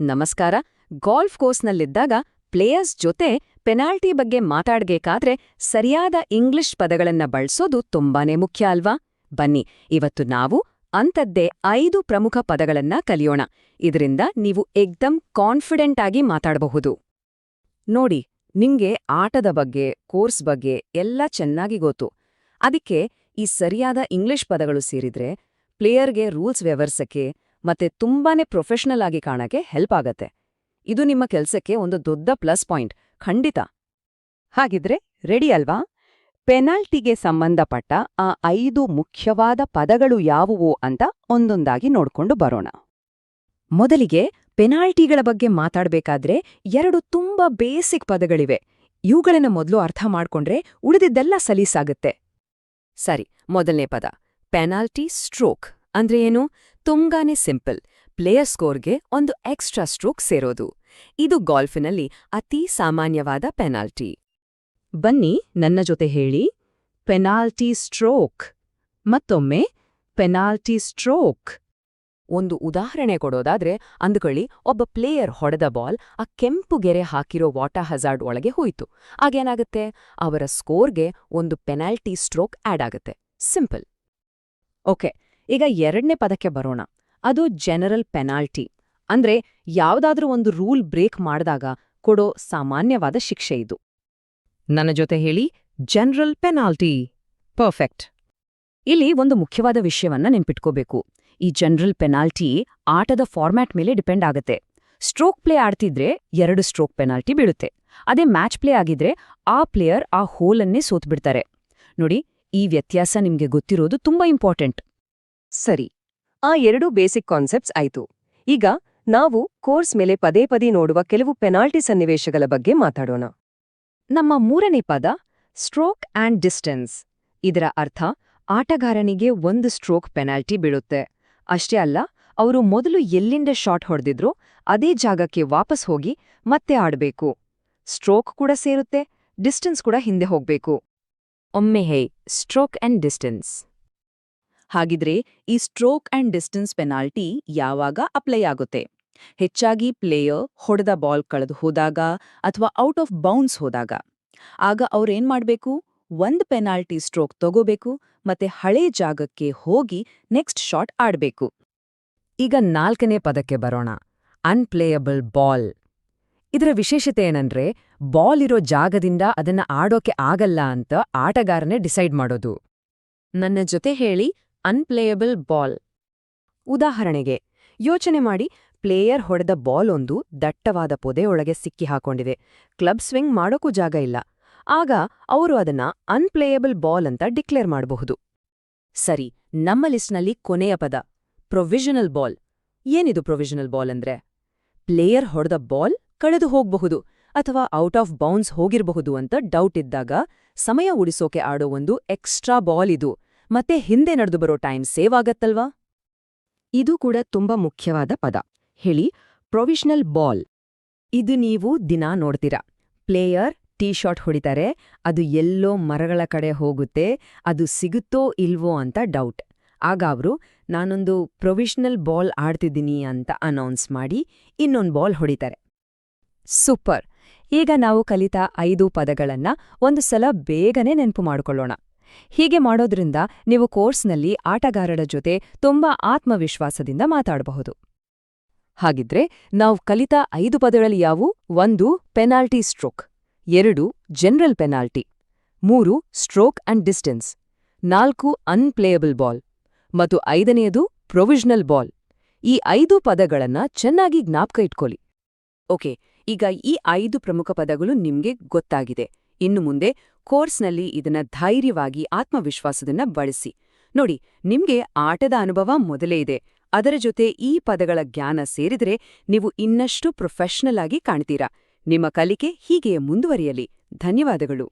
ನಮಸ್ಕಾರ. Golf ಕೋರ್ಸ್ನಲ್ಲಿದ್ದಾಗ players ಜೊತೆ penalty ಬಗ್ಗೆ ಮಾತಾಡ್ಬೇಕಾದ್ರೆ ಸರಿಯಾದ ಇಂಗ್ಲಿಷ್ ಪದಗಳನ್ನ ಬಳಸೋದು ತುಂಬಾನೇ ಮುಖ್ಯ ಅಲ್ವಾ? ಬನ್ನಿ, ಇವತ್ತು ನಾವು ಅಂಥದ್ದೇ 5 ಪ್ರಮುಖ ಪದಗಳನ್ನ ಕಲಿಯೋಣ. ಇದರಿಂದ ನೀವು ಏಕ್ದಮ್ ಕಾನ್ಫಿಡೆಂಟ್ ಆಗಿ ಮಾತಾಡಬಹುದು. ನೋಡಿ, ನಿಮ್ಗೆ ಆಟದ ಬಗ್ಗೆ, ಕೋರ್ಸ್ ಬಗ್ಗೆ ಎಲ್ಲ ಚೆನ್ನಾಗಿ ಗೊತ್ತು. ಅದಕ್ಕೆ ಈ ಸರಿಯಾದ ಇಂಗ್ಲಿಷ್ ಪದಗಳು ಸೇರಿದ್ರೆ ಪ್ಲೇಯರ್ಗೆ ರೂಲ್ಸ್ ವ್ಯವಹರಿಸಕ್ಕೆ ಮತ್ತೆ ತುಂಬಾನೇ ಪ್ರೊಫೆಷನಲ್ ಆಗಿ ಕಾಣಕ್ಕೆ ಹೆಲ್ಪ್ ಆಗತ್ತೆ. ಇದು ನಿಮ್ಮ ಕೆಲ್ಸಕ್ಕೆ ಒಂದು ದೊಡ್ಡ ಪ್ಲಸ್ ಪಾಯಿಂಟ್, ಖಂಡಿತ. ಹಾಗಿದ್ರೆ ರೆಡಿ ಅಲ್ವಾ? ಪೆನಾಲ್ಟಿಗೆ ಸಂಬಂಧಪಟ್ಟ ಆ 5 ಮುಖ್ಯವಾದ ಪದಗಳು ಯಾವುವು ಅಂತ ಒಂದೊಂದಾಗಿ ನೋಡ್ಕೊಂಡು ಬರೋಣ. ಮೊದಲಿಗೆ ಪೆನಾಲ್ಟಿಗಳ ಬಗ್ಗೆ ಮಾತಾಡ್ಬೇಕಾದ್ರೆ 2 ತುಂಬಾ ಬೇಸಿಕ್ ಪದಗಳಿವೆ. ಇವುಗಳನ್ನ ಮೊದಲು ಅರ್ಥ ಮಾಡ್ಕೊಂಡ್ರೆ ಉಳಿದಿದ್ದೆಲ್ಲ ಸಲೀಸಾಗತ್ತೆ. ಸರಿ, ಮೊದಲನೇ ಪದ ಪೆನಾಲ್ಟಿ ಸ್ಟ್ರೋಕ್ ಅಂದ್ರೆ ಏನು? ತುಂಬಾನೇ ಸಿಂಪಲ್. ಪ್ಲೇಯರ್ ಸ್ಕೋರ್ಗೆ ಒಂದು ಎಕ್ಸ್ಟ್ರಾ ಸ್ಟ್ರೋಕ್ ಸೇರೋದು. ಇದು ಗಾಲ್ಫಿನಲ್ಲಿ ಅತಿ ಸಾಮಾನ್ಯವಾದ ಪೆನಾಲ್ಟಿ. ಬನ್ನಿ, ನನ್ನ ಜೊತೆ ಹೇಳಿ, ಪೆನಾಲ್ಟಿ ಸ್ಟ್ರೋಕ್. ಮತ್ತೊಮ್ಮೆ, ಪೆನಾಲ್ಟಿ ಸ್ಟ್ರೋಕ್. ಒಂದು ಉದಾಹರಣೆ ಕೊಡೋದಾದ್ರೆ ಅಂದುಕೊಳ್ಳಿ, ಒಬ್ಬ ಪ್ಲೇಯರ್ ಹೊಡೆದ ಬಾಲ್ ಆ ಕೆಂಪು ಗೆರೆ ಹಾಕಿರೋ ವಾಟರ್ ಹಜಾರ್ಡ್ ಒಳಗೆ ಹೋಯ್ತು. ಆಗೇನಾಗುತ್ತೆ? ಅವರ ಸ್ಕೋರ್ಗೆ ಒಂದು ಪೆನಾಲ್ಟಿ ಸ್ಟ್ರೋಕ್ ಆಡ್ ಆಗತ್ತೆ. ಸಿಂಪಲ್. ಓಕೆ, ಈಗ ಎರಡನೇ ಪದಕ್ಕೆ ಬರೋಣ. ಅದು ಜನರಲ್ ಪೆನಾಲ್ಟಿ. ಅಂದ್ರೆ ಯಾವುದಾದ್ರೂ ಒಂದು ರೂಲ್ ಬ್ರೇಕ್ ಮಾಡಿದಾಗ ಕೊಡೋ ಸಾಮಾನ್ಯವಾದ ಶಿಕ್ಷೆ ಇದು. ನನ್ನ ಜೊತೆ ಹೇಳಿ, ಜನರಲ್ ಪೆನಾಲ್ಟಿ. ಪರ್ಫೆಕ್ಟ್. ಇಲ್ಲಿ ಒಂದು ಮುಖ್ಯವಾದ ವಿಷಯವನ್ನ ನೆನ್ಪಿಟ್ಕೋಬೇಕು. ಈ ಜನರಲ್ ಪೆನಾಲ್ಟಿ ಆಟದ ಫಾರ್ಮ್ಯಾಟ್ ಮೇಲೆ ಡಿಪೆಂಡ್ ಆಗತ್ತೆ. ಸ್ಟ್ರೋಕ್ ಪ್ಲೇ ಆಡ್ತಿದ್ರೆ 2 ಸ್ಟ್ರೋಕ್ ಪೆನಾಲ್ಟಿ ಬೀಳುತ್ತೆ. ಅದೇ ಮ್ಯಾಚ್ ಪ್ಲೇ ಆಗಿದ್ರೆ ಆ ಪ್ಲೇಯರ್ ಆ ಹೋಲನ್ನೇ ಸೋತ್ಬಿಡ್ತಾರೆ. ನೋಡಿ, ಈ ವ್ಯತ್ಯಾಸ ನಿಮ್ಗೆ ಗೊತ್ತಿರೋದು ತುಂಬಾ ಇಂಪಾರ್ಟೆಂಟ್. ಸರಿ, ಆ 2 ಬೇಸಿಕ್ ಕಾನ್ಸೆಪ್ಟ್ಸ್ ಆಯ್ತು. ಈಗ ನಾವು ಕೋರ್ಸ್ ಮೇಲೆ ಪದೇ ಪದೇ ನೋಡುವ ಕೆಲವು ಪೆನಾಲ್ಟಿ ಸನ್ನಿವೇಶಗಳ ಬಗ್ಗೆ ಮಾತಾಡೋಣ. ನಮ್ಮ 3ನೇ ಪದ ಸ್ಟ್ರೋಕ್ ಆ್ಯಂಡ್ ಡಿಸ್ಟೆನ್ಸ್. ಇದರ ಅರ್ಥ ಆಟಗಾರನಿಗೆ 1 ಸ್ಟ್ರೋಕ್ ಪೆನಾಲ್ಟಿ ಬೀಳುತ್ತೆ. ಅಷ್ಟೇ ಅಲ್ಲ, ಅವರು ಮೊದಲು ಎಲ್ಲಿಂದ ಶಾಟ್ ಹೊಡೆದಿದ್ರೋ ಅದೇ ಜಾಗಕ್ಕೆ ವಾಪಸ್ ಹೋಗಿ ಮತ್ತೆ ಆಡಬೇಕು. ಸ್ಟ್ರೋಕ್ ಕೂಡ ಸೇರುತ್ತೆ, ಡಿಸ್ಟೆನ್ಸ್ ಕೂಡ ಹಿಂದೆ ಹೋಗ್ಬೇಕು. ಒಮ್ಮೆ ಹೇ, ಸ್ಟ್ರೋಕ್ ಆ್ಯಂಡ್ ಡಿಸ್ಟೆನ್ಸ್. ಹಾಗಿದ್ರೆ ಈ ಸ್ಟ್ರೋಕ್ ಆ್ಯಂಡ್ ಡಿಸ್ಟೆನ್ಸ್ ಪೆನಾಲ್ಟಿ ಯಾವಾಗ ಅಪ್ಲೈ ಆಗುತ್ತೆ? ಹೆಚ್ಚಾಗಿ ಪ್ಲೇಯರ್ ಹೊಡೆದ ಬಾಲ್ ಕಳೆದು ಹೋದಾಗ ಅಥವಾ ಔಟ್ ಆಫ್ ಬೌನ್ಸ್ ಹೋದಾಗ. ಆಗ ಅವ್ರೇನ್ ಮಾಡ್ಬೇಕು? 1 ಪೆನಾಲ್ಟಿ ಸ್ಟ್ರೋಕ್ ತಗೋಬೇಕು ಮತ್ತೆ ಹಳೇ ಜಾಗಕ್ಕೆ ಹೋಗಿ ನೆಕ್ಸ್ಟ್ ಶಾಟ್ ಆಡ್ಬೇಕು. ಈಗ 4ನೇ ಪದಕ್ಕೆ ಬರೋಣ. ಅನ್ಪ್ಲೇಯಬಲ್ ಬಾಲ್. ಇದರ ವಿಶೇಷತೆ ಏನಂದ್ರೆ ಬಾಲ್ ಇರೋ ಜಾಗದಿಂದ ಅದನ್ನ ಆಡೋಕೆ ಆಗಲ್ಲ ಅಂತ ಆಟಗಾರನೇ ಡಿಸೈಡ್ ಮಾಡೋದು. ನನ್ನ ಜೊತೆ ಹೇಳಿ, ಅನ್ಪ್ಲೇಯಬಲ್ ಬಾಲ್. ಉದಾಹರಣೆಗೆ ಯೋಚನೆ ಮಾಡಿ, ಪ್ಲೇಯರ್ ಹೊಡೆದ ಬಾಲ್ ಒಂದು ದಟ್ಟವಾದ ಪೊದೆಯೊಳಗೆ ಸಿಕ್ಕಿ ಹಾಕೊಂಡಿದೆ. ಕ್ಲಬ್ ಸ್ವಿಂಗ್ ಮಾಡೋಕ್ಕೂ ಜಾಗ ಇಲ್ಲ. ಆಗ ಅವರು ಅದನ್ನ ಅನ್ಪ್ಲೇಯಬಲ್ ಬಾಲ್ ಅಂತ ಡಿಕ್ಲೇರ್ ಮಾಡಬಹುದು. ಸರಿ, ನಮ್ಮ ಲಿಸ್ಟ್ನಲ್ಲಿ ಕೊನೆಯ ಪದ ಪ್ರೊವಿಷನಲ್ ಬಾಲ್. ಏನಿದು ಪ್ರೊವಿಷನಲ್ ಬಾಲ್ ಅಂದ್ರೆ? ಪ್ಲೇಯರ್ ಹೊಡೆದ ಬಾಲ್ ಕಳೆದು ಹೋಗ್ಬಹುದು ಅಥವಾ ಔಟ್ ಆಫ್ ಬೌನ್ಸ್ ಹೋಗಿರಬಹುದು ಅಂತ ಡೌಟ್ ಇದ್ದಾಗ ಸಮಯ ಉಳಿಸೋಕೆ ಆಡೋ ಒಂದು ಎಕ್ಸ್ಟ್ರಾ ಬಾಲ್ ಇದು. ಮತ್ತೆ ಹಿಂದೆ ನಡೆದು ಬರೋ ಟೈಮ್ ಸೇವ್ ಆಗತ್ತಲ್ವಾ? ಇದು ಕೂಡ ತುಂಬಾ ಮುಖ್ಯವಾದ ಪದ. ಹೇಳಿ, ಪ್ರೊವಿಷನಲ್ ಬಾಲ್. ಇದು ನೀವು ದಿನಾ ನೋಡ್ತೀರಾ. ಪ್ಲೇಯರ್ ಟೀ ಶಾಟ್ ಹೊಡಿತಾರೆ, ಅದು ಎಲ್ಲೋ ಮರಗಳ ಕಡೆ ಹೋಗುತ್ತೆ, ಅದು ಸಿಗುತ್ತೋ ಇಲ್ವೋ ಅಂತ ಡೌಟ್. ಆಗ ಅವರು ನಾನೊಂದು ಪ್ರೊವಿಷನಲ್ ಬಾಲ್ ಆಡ್ತಿದ್ದೀನಿ ಅಂತ ಅನೌನ್ಸ್ ಮಾಡಿ ಇನ್ನೊಂದು ಬಾಲ್ ಹೊಡಿತಾರೆ. ಸೂಪರ್. ಈಗ ನಾವು ಕಲಿತ 5 ಪದಗಳನ್ನ ಒಂದು ಸಲ ಬೇಗನೆ ನೆನಪು ಮಾಡಿಕೊಳ್ಳೋಣ. ಹೀಗೆ ಮಾಡೋದ್ರಿಂದ ನೀವು ಕೋರ್ಸ್ನಲ್ಲಿ ಆಟಗಾರರ ಜೊತೆ ತುಂಬಾ ಆತ್ಮವಿಶ್ವಾಸದಿಂದ ಮಾತಾಡಬಹುದು. ಹಾಗಿದ್ರೆ ನಾವು ಕಲಿತ 5 ಪದಗಳು ಯಾವುವು? 1 penalty stroke, 2 general penalty, 3 stroke and distance, 4 unplayable ball ಮತ್ತು 5ನೇದು ಪ್ರೊವಿಷನಲ್ ಬಾಲ್. ಈ 5 ಪದಗಳನ್ನ ಚೆನ್ನಾಗಿ ಜ್ಞಾಪಕ ಇಟ್ಕೊಳ್ಳಿ. ಓಕೆ, ಈಗ ಈ 5 ಪ್ರಮುಖ ಪದಗಳು ನಿಮ್ಗೆ ಗೊತ್ತಾಗಿದೆ. ಇನ್ನು ಮುಂದೆ ಕೋರ್ಸ್ನಲ್ಲಿ ಇದನ್ನ ಧೈರ್ಯವಾಗಿ ಆತ್ಮವಿಶ್ವಾಸದಿಂದ ಬಳಸಿ ನೋಡಿ. ನಿಮ್ಗೆ ಆಟದ ಅನುಭವ ಮೊದಲೇ ಇದೆ. ಅದರ ಜೊತೆ ಈ ಪದಗಳ ಜ್ಞಾನ ಸೇರಿದ್ರೆ ನೀವು ಇನ್ನಷ್ಟು ಪ್ರೊಫೆಷನಲ್ ಆಗಿ ಕಾಣ್ತೀರಾ. ನಿಮ್ಮ ಕಲಿಕೆ ಹೀಗೆಯೇ ಮುಂದುವರಿಯಲಿ. ಧನ್ಯವಾದಗಳು.